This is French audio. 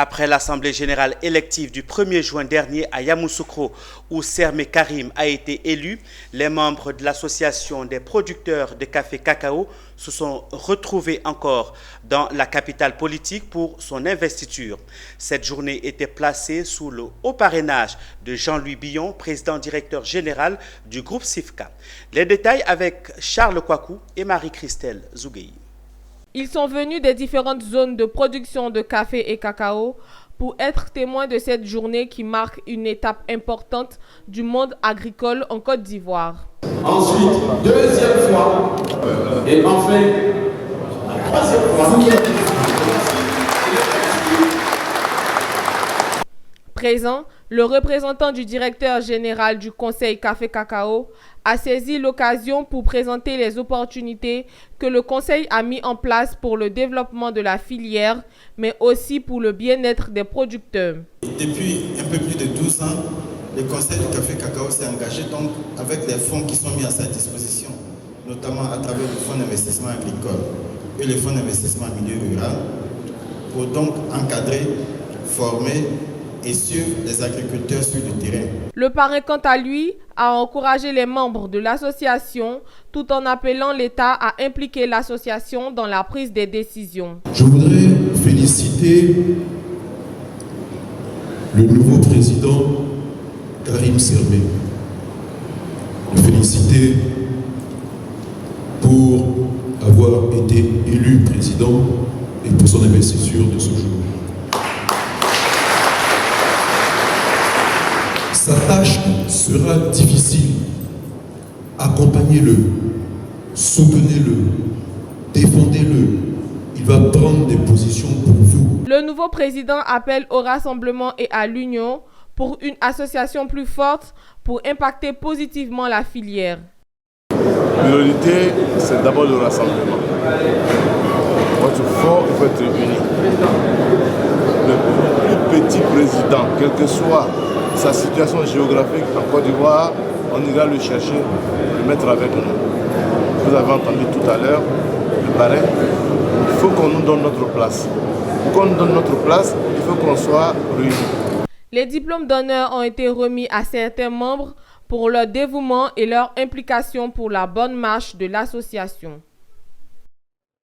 Après l'Assemblée générale élective du 1er juin dernier à Yamoussoukro, où Sermé Karim a été élu, les membres de l'association des producteurs de café cacao se sont retrouvés encore dans la capitale politique pour son investiture. Cette journée était placée sous le haut parrainage de Jean-Louis Billon, président-directeur général du groupe SIFCA. Les détails avec Charles Kouakou et Marie-Christelle Zougueyi. Ils sont venus des différentes zones de production de café et cacao pour être témoins de cette journée qui marque une étape importante du monde agricole en Côte d'Ivoire. Ensuite, deuxième fois, et enfin, la troisième fois. Présent, le représentant du directeur général du Conseil Café Cacao a saisi l'occasion pour présenter les opportunités que le Conseil a mis en place pour le développement de la filière, mais aussi pour le bien-être des producteurs. Depuis un peu plus de 12 ans, le Conseil du Café Cacao s'est engagé donc avec les fonds qui sont mis à sa disposition, notamment à travers le Fonds d'investissement agricole et le Fonds d'investissement en milieu rural, pour donc encadrer, former et suivre les agriculteurs sur le terrain. Le parrain, quant à lui, a encouragé les membres de l'association tout en appelant l'État à impliquer l'association dans la prise des décisions. Je voudrais féliciter le nouveau président Karim Sermé. Le féliciter pour avoir été élu président et pour son investiture de ce jour. Sa tâche sera difficile. Accompagnez-le, soutenez-le, défendez-le. Il va prendre des positions pour vous. Le nouveau président appelle au rassemblement et à l'union pour une association plus forte pour impacter positivement la filière. L'unité, c'est d'abord le rassemblement. Votre fort, il faut être uni. Le plus petit président, quel que soit sa situation géographique en Côte d'Ivoire, on ira le chercher, le mettre avec nous. Vous avez entendu tout à l'heure, le parrain, il faut qu'on nous donne notre place. Pour qu'on nous donne notre place, il faut qu'on soit réunis. Les diplômes d'honneur ont été remis à certains membres pour leur dévouement et leur implication pour la bonne marche de l'association.